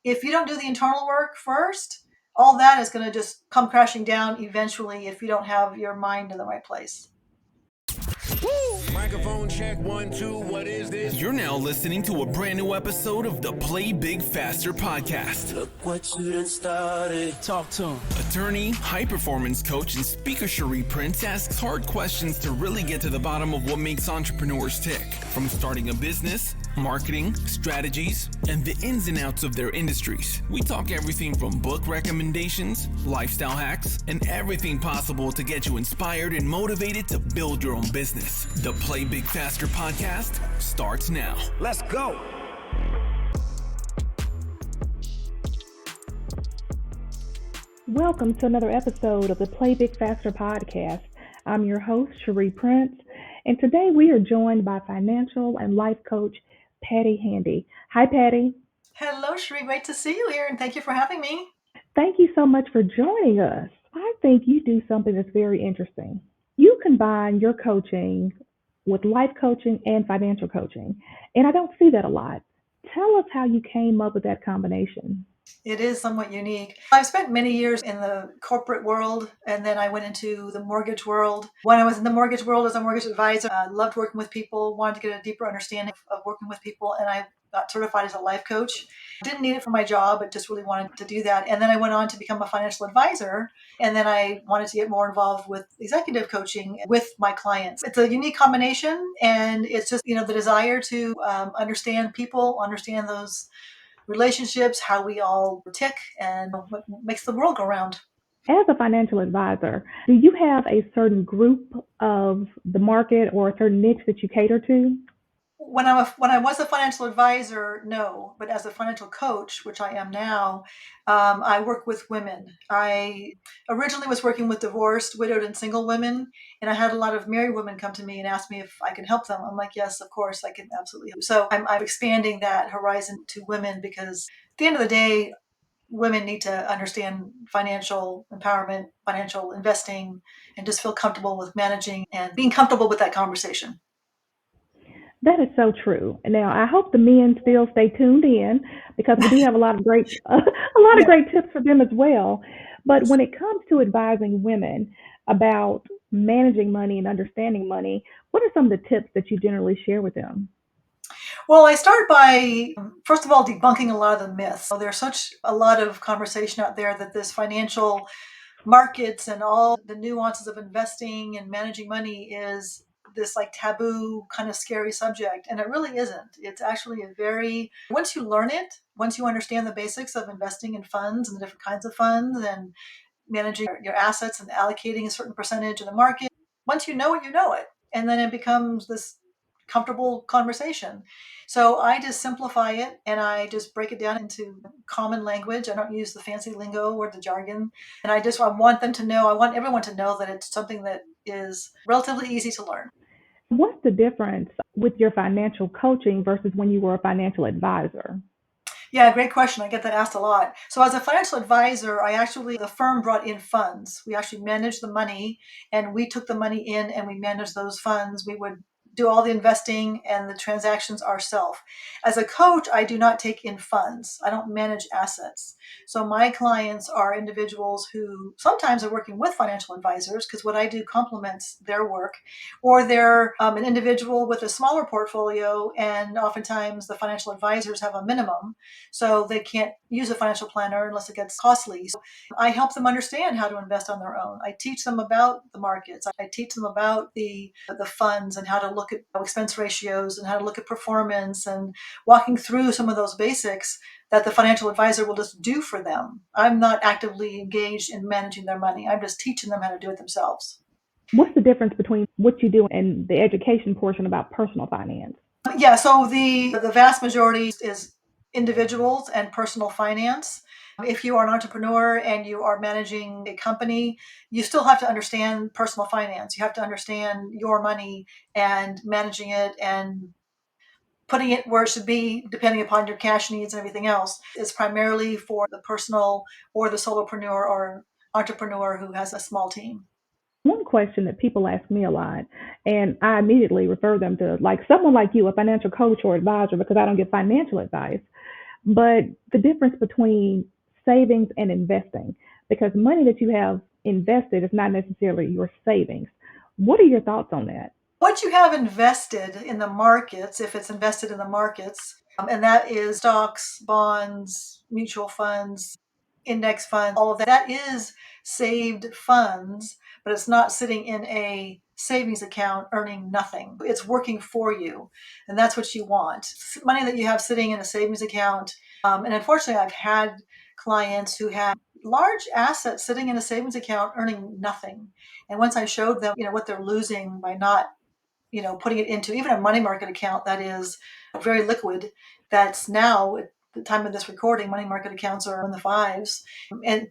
If you don't do the internal work first, all that is going to just come crashing down eventually if you don't have your mind in the right place. Microphone check 1 2. What is this? You're now listening to a brand new episode of the Play Big Faster podcast. Look what you done started. Talk to him. Attorney, high performance coach, and speaker Cherie Prince asks hard questions to really get to the bottom of what makes entrepreneurs tick. From starting a business, marketing, strategies, and the ins and outs of their industries. We talk everything from book recommendations, lifestyle hacks, and everything possible to get you inspired and motivated to build your own business. The Play Big Faster podcast starts now. Let's go. Welcome to another episode of the Play Big Faster podcast. I'm your host, Cherie Prince, and today we are joined by financial and life coach Patti Handy. Hi, Patti. Hello, Cherie. Great to see you here, and thank you for having me. Thank you so much for joining us. I think you do something that's very interesting. You combine your coaching with life coaching and financial coaching, and I don't see that a lot. Tell us how you came up with that combination. It is somewhat unique. I've spent many years in the corporate world, and then I went into the mortgage world. When I was in the mortgage world as a mortgage advisor, I loved working with people, wanted to get a deeper understanding of working with people, and I got certified as a life coach. Didn't need it for my job, but just really wanted to do that. And then I went on to become a financial advisor, and then I wanted to get more involved with executive coaching with my clients. It's a unique combination, and it's just, the desire to understand people, understand those relationships, how we all tick, and what makes the world go round. As a financial advisor, do you have a certain group of the market or a certain niche that you cater to? When I was a financial advisor, no, but as a financial coach, which I am now, I work with women. I originally was working with divorced, widowed, and single women, and I had a lot of married women come to me and ask me if I could help them. I'm like, yes, of course, I can absolutely help. So I'm expanding that horizon to women because at the end of the day, women need to understand financial empowerment, financial investing, and just feel comfortable with managing and being comfortable with that conversation. That is so true. Now, I hope the men still stay tuned in because we do have a lot of great, great tips for them as well. But when it comes to advising women about managing money and understanding money, what are some of the tips that you generally share with them? Well, I start by, first of all, debunking a lot of the myths. So there's such a lot of conversation out there that this financial markets and all the nuances of investing and managing money is this like taboo kind of scary subject. And it really isn't. It's actually once you learn it, once you understand the basics of investing in funds and the different kinds of funds and managing your assets and allocating a certain percentage in the market, once you know it, you know it. And then it becomes this comfortable conversation. So I just simplify it and I just break it down into common language. I don't use the fancy lingo or the jargon. And I want everyone to know that it's something that is relatively easy to learn. What's the difference with your financial coaching versus when you were a financial advisor? Yeah, great question. I get that asked a lot. So as a financial advisor, the firm brought in funds. We actually managed the money and we took the money in and we managed those funds. We would do all the investing and the transactions ourselves. As a coach, I do not take in funds. I don't manage assets. So my clients are individuals who sometimes are working with financial advisors because what I do complements their work, or they're an individual with a smaller portfolio, and oftentimes the financial advisors have a minimum, so they can't use a financial planner unless it gets costly. So I help them understand how to invest on their own. I teach them about the markets. I teach them about the funds and how to look at expense ratios and how to look at performance and walking through some of those basics that the financial advisor will just do for them. I'm not actively engaged in managing their money. I'm just teaching them how to do it themselves. What's the difference between what you do and the education portion about personal finance? Yeah, so the vast majority is individuals and personal finance. If you are an entrepreneur and you are managing a company, you still have to understand personal finance. You have to understand your money and managing it and putting it where it should be, depending upon your cash needs and everything else. It's primarily for the personal or the solopreneur or entrepreneur who has a small team. One question that people ask me a lot, and I immediately refer them to like someone like you, a financial coach or advisor, because I don't give financial advice. but the difference between savings and investing, because money that you have invested is not necessarily your savings. What are your thoughts on that? What you have invested in the markets, if it's invested in the markets, and that is stocks, bonds, mutual funds, index funds, all of that, that is saved funds, but it's not sitting in a savings account earning nothing. It's working for you, and that's what you want. Money that you have sitting in a savings account. And unfortunately, I've had clients who have large assets sitting in a savings account earning nothing. And once I showed them, what they're losing by not putting it into even a money market account that is very liquid, that's now at the time of this recording, money market accounts are in the fives. And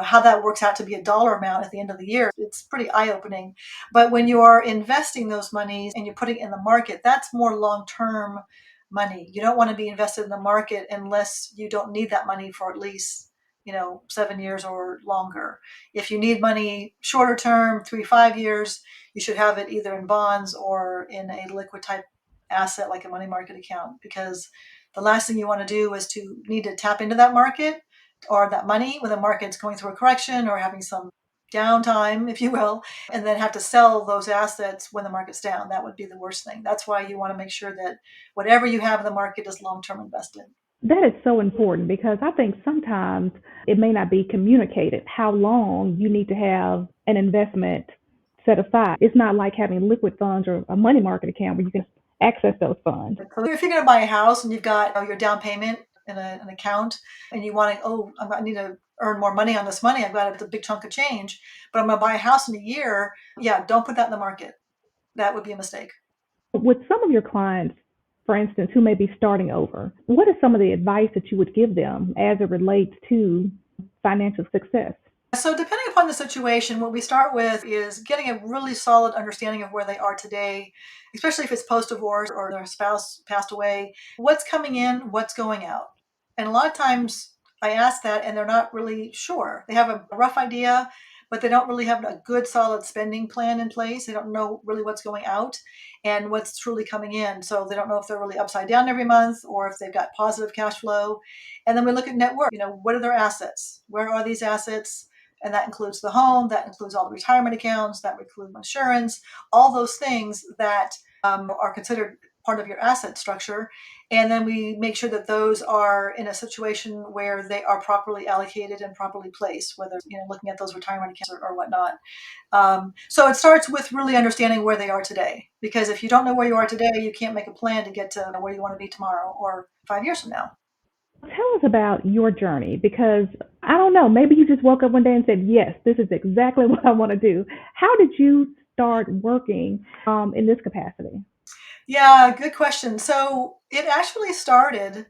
how that works out to be a dollar amount at the end of the year, it's pretty eye-opening. But when you are investing those monies and you're putting it in the market, that's more long-term money. You don't want to be invested in the market unless you don't need that money for at least 7 years or longer. If you need money shorter term, 3 5 years, you should have it either in bonds or in a liquid type asset like a money market account, because the last thing you want to do is to need to tap into that market or that money when the market's going through a correction or having some downtime, if you will, and then have to sell those assets when the market's down. That would be the worst thing. That's why you want to make sure that whatever you have in the market is long-term invested. That is so important because I think sometimes it may not be communicated how long you need to have an investment set aside. It's not like having liquid funds or a money market account where you can access those funds. So if you're going to buy a house and you've got your down payment in an account and you want to, I need to earn more money on this money. I've got a big chunk of change, but I'm going to buy a house in a year. Yeah, don't put that in the market. That would be a mistake. With some of your clients, for instance, who may be starting over, what is some of the advice that you would give them as it relates to financial success? So, depending upon the situation, what we start with is getting a really solid understanding of where they are today, especially if it's post divorce or their spouse passed away. What's coming in, what's going out? And a lot of times I ask that and they're not really sure. They have a rough idea, but they don't really have a good solid spending plan in place. They don't know really what's going out and what's truly coming in. So, they don't know if they're really upside down every month or if they've got positive cash flow. And then we look at net worth. What are their assets? Where are these assets? And that includes the home, that includes all the retirement accounts, that includes insurance, all those things that are considered part of your asset structure. And then we make sure that those are in a situation where they are properly allocated and properly placed, whether looking at those retirement accounts or whatnot. So it starts with really understanding where they are today, because if you don't know where you are today, you can't make a plan to get to where you want to be tomorrow or 5 years from now. Tell us about your journey because I don't know, maybe you just woke up one day and said, yes, this is exactly what I want to do. How did you start working in this capacity? Yeah, good question. So it actually started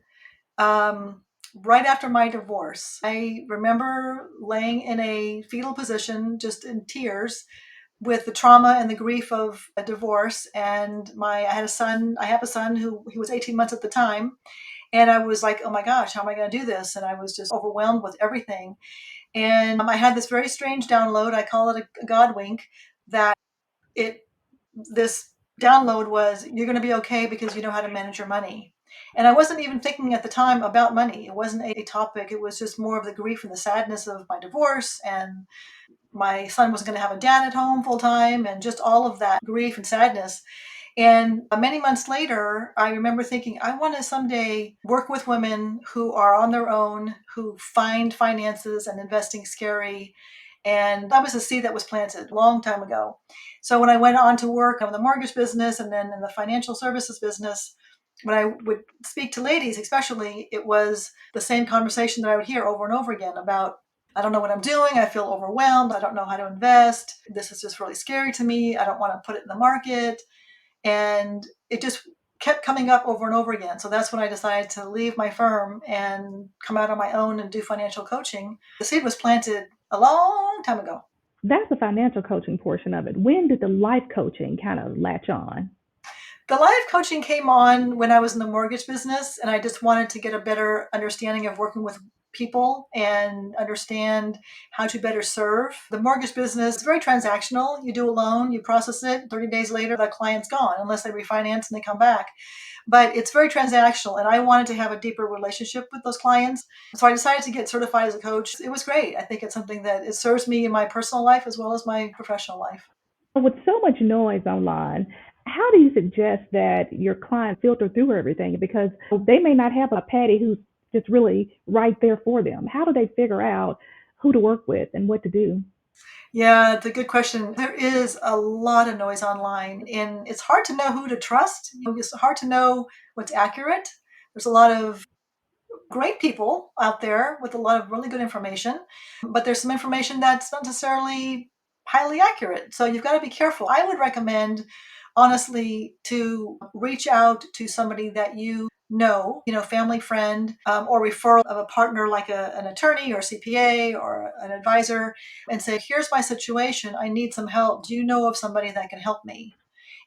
um, right after my divorce. I remember laying in a fetal position, just in tears, with the trauma and the grief of a divorce. And I had a son. I have a son who he was 18 months at the time, and I was like, oh my gosh, how am I going to do this? And I was just overwhelmed with everything. And I had this very strange download. I call it a God wink. That it this download was, you're going to be okay because you know how to manage your money. And I wasn't even thinking at the time about money. It wasn't a topic. It was just more of the grief and the sadness of my divorce, and my son wasn't going to have a dad at home full time, and just all of that grief and sadness. And many months later, I remember thinking, I want to someday work with women who are on their own, who find finances and investing scary. And that was a seed that was planted a long time ago. So when I went on to work in the mortgage business and then in the financial services business, when I would speak to ladies, especially, it was the same conversation that I would hear over and over again about, I don't know what I'm doing. I feel overwhelmed. I don't know how to invest. This is just really scary to me. I don't want to put it in the market. And it just kept coming up over and over again. So that's when I decided to leave my firm and come out on my own and do financial coaching. The seed was planted a long time ago. That's the financial coaching portion of it. When did the life coaching kind of latch on? The life coaching came on when I was in the mortgage business, and I just wanted to get a better understanding of working with people and understand how to better serve. The mortgage business is very transactional. You do a loan, you process it, 30 days later, the client's gone unless they refinance and they come back. But it's very transactional, and I wanted to have a deeper relationship with those clients. So I decided to get certified as a coach. It was great. I think it's something that it serves me in my personal life as well as my professional life. With so much noise online, how do you suggest that your clients filter through everything? Because they may not have a Patty who's just really right there for them. How do they figure out who to work with and what to do? Yeah, it's a good question. There is a lot of noise online, and it's hard to know who to trust. It's hard to know what's accurate. There's a lot of great people out there with a lot of really good information, but there's some information that's not necessarily highly accurate. So you've got to be careful. I would recommend, honestly, to reach out to somebody that family friend, or referral of a partner like an attorney or CPA or an advisor, and say, here's my situation. I need some help. Do you know of somebody that can help me?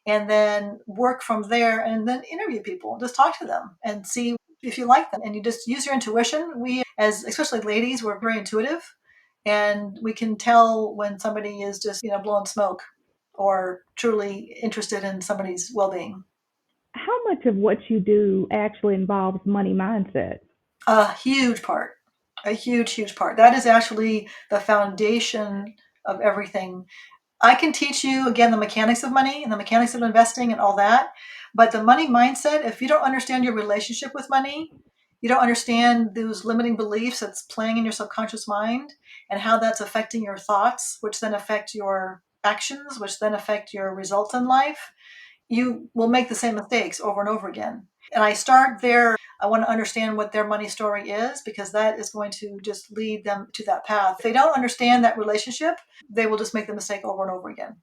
And then work from there and then interview people. Just talk to them and see if you like them. And you just use your intuition. We, as especially ladies, we're very intuitive, and we can tell when somebody is just, blowing smoke or truly interested in somebody's well-being. How much of what you do actually involves money mindset? A huge part, a huge, huge part. That is actually the foundation of everything. I can teach you again the mechanics of money and the mechanics of investing and all that. But the money mindset, if you don't understand your relationship with money, you don't understand those limiting beliefs that's playing in your subconscious mind and how that's affecting your thoughts, which then affect your actions, which then affect your results in life, you will make the same mistakes over and over again. And I start there. I want to understand what their money story is, because that is going to just lead them to that path. If they don't understand that relationship, they will just make the mistake over and over again.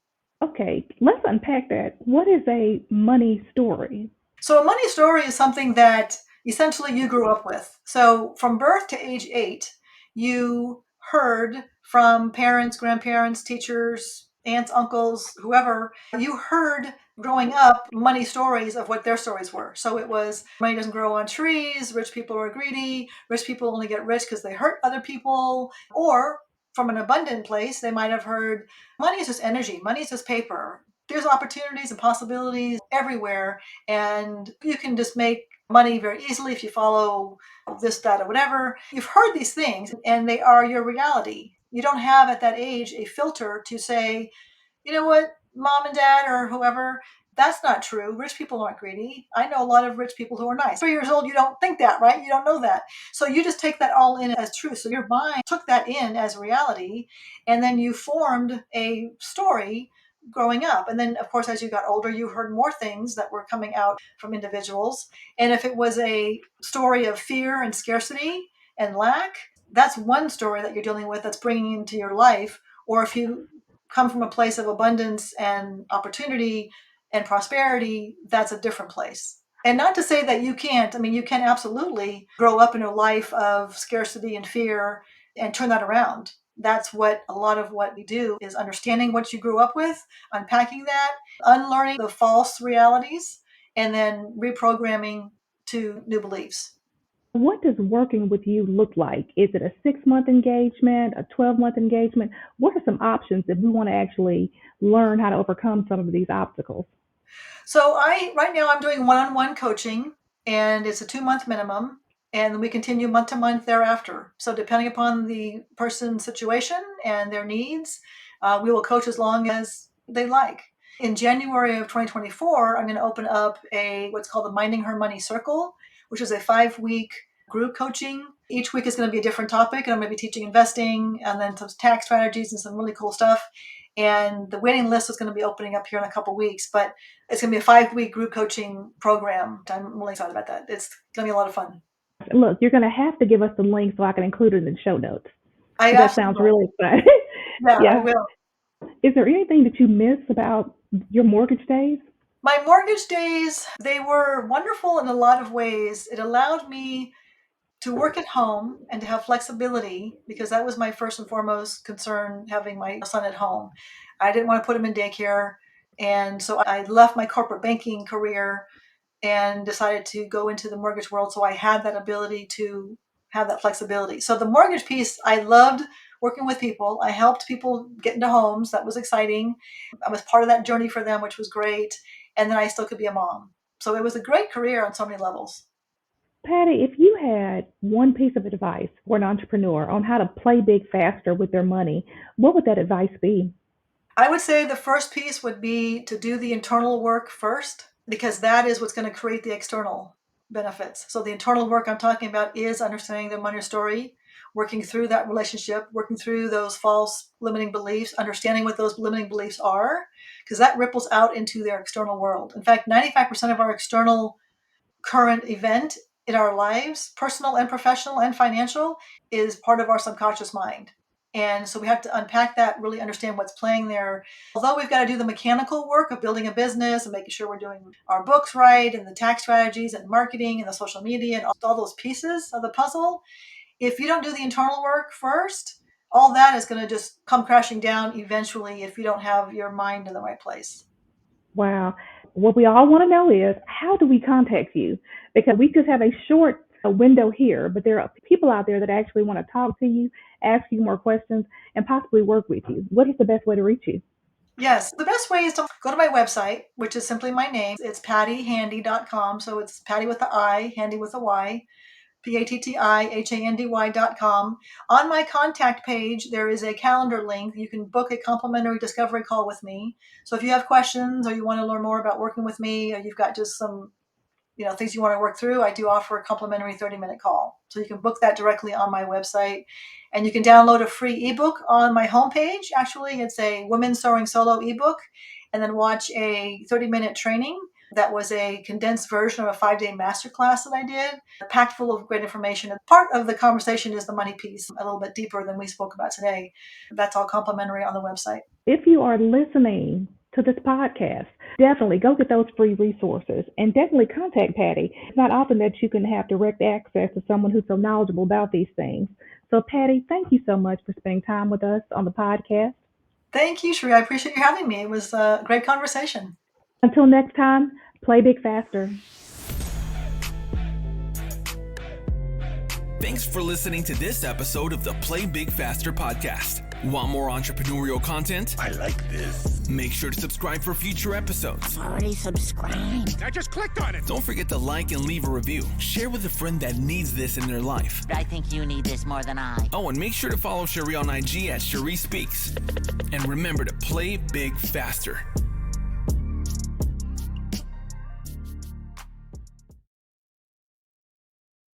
Okay, let's unpack that. What is a money story? So, a money story is something that essentially you grew up with. So, from birth to age 8, you heard from parents, grandparents, teachers, aunts, uncles, whoever, you heard growing up money stories of what their stories were. So, it was money doesn't grow on trees, rich people are greedy, rich people only get rich because they hurt other people, or from an abundant place, they might have heard money is just energy, money is just paper. There's opportunities and possibilities everywhere, and you can just make money very easily if you follow this, that, or whatever. You've heard these things, and they are your reality. You don't have at that age a filter to say, you know what, mom and dad or whoever, that's not true. Rich people aren't greedy. I know a lot of rich people who are nice. 3 years old, you don't think that, right? You don't know that. So you just take that all in as true. So your mind took that in as reality, and then you formed a story growing up. And then, of course, as you got older, you heard more things that were coming out from individuals. And if it was a story of fear and scarcity and lack, that's one story that you're dealing with that's bringing into your life. Or if you come from a place of abundance and opportunity and prosperity, that's a different place. And not to say that you can't, I mean, you can absolutely grow up in a life of scarcity and fear and turn that around. That's what a lot of what we do is understanding what you grew up with, unpacking that, unlearning the false realities, and then reprogramming to new beliefs. What does working with you look like? Is it a 6 month engagement, a 12-month engagement? What are some options if we want to actually learn how to overcome some of these obstacles? So I right now I'm doing one-on-one coaching, and it's a 2-month minimum, and we continue month to month thereafter. So depending upon the person's situation and their needs, we will coach as long as they like. In January of 2024, I'm going to open up a what's called the Minding Her Money Circle, which is a 5-week group coaching. Each week is going to be a different topic, and I'm going to be teaching investing and then some tax strategies and some really cool stuff. And the waiting list is going to be opening up here in a couple weeks, but it's going to be a 5-week group coaching program. I'm really excited about that. It's going to be a lot of fun. Look, you're going to have to give us the link so I can include it in the show notes I because that sounds absolutely will. really exciting. Yeah, I Yeah. will. Is there anything that you miss about your mortgage days? My mortgage days, they were wonderful in a lot of ways. It allowed me to work at home and to have flexibility, because that was my first and foremost concern, having my son at home. I didn't want to put him in daycare. And so I left my corporate banking career and decided to go into the mortgage world. So I had that ability to have that flexibility. So the mortgage piece, I loved working with people. I helped people get into homes. That was exciting. I was part of that journey for them, which was great. And then I still could be a mom. So it was a great career on so many levels. Patty, if you had one piece of advice for an entrepreneur on how to play big faster with their money, what would that advice be? I would say the first piece would be to do the internal work first, because that is what's going to create the external benefits. So the internal work I'm talking about is understanding the money story, working through that relationship, working through those false limiting beliefs, understanding what those limiting beliefs are, because that ripples out into their external world. In fact, 95% of our external current event in our lives, personal and professional and financial, is part of our subconscious mind. And so we have to unpack that, really understand what's playing there. Although we've got to do the mechanical work of building a business and making sure we're doing our books right and the tax strategies and marketing and the social media and all those pieces of the puzzle, if you don't do the internal work first, all that is going to just come crashing down eventually if you don't have your mind in the right place. Wow. What we all want to know is how do we contact you? Because we just have a short window here, but there are people out there that actually want to talk to you, ask you more questions, and possibly work with you. What is the best way to reach you? Yes, the best way is to go to my website, which is simply my name. It's pattyhandy.com. So it's Patty with the I, Handy with a Y, PATTIHANDY.com. On my contact page, there is a calendar link. You can book a complimentary discovery call with me. So if you have questions or you want to learn more about working with me, or you've got just some things you want to work through, I do offer a complimentary 30-minute call. So you can book that directly on my website. And you can download a free ebook on my homepage. Actually, it's a Women Sewing Solo ebook, and then watch a 30-minute training that was a condensed version of a 5-day masterclass that I did, packed full of great information. And part of the conversation is the money piece, a little bit deeper than we spoke about today. That's all complimentary on the website. If you are listening to this podcast, definitely go get those free resources and definitely contact Patty. It's not often that you can have direct access to someone who's so knowledgeable about these things. So, Patty, thank you so much for spending time with us on the podcast. Thank you, Cherie. I appreciate you having me. It was a great conversation. Until next time, play big faster. Thanks for listening to this episode of the Play Big Faster podcast. Want more entrepreneurial content? I like this. Make sure to subscribe for future episodes. Already subscribed. I just clicked on it. Don't forget to like and leave a review. Share with a friend that needs this in their life. I think you need this more than I. Oh, and make sure to follow Cherie on IG at Cherie Speaks. And remember to play big faster.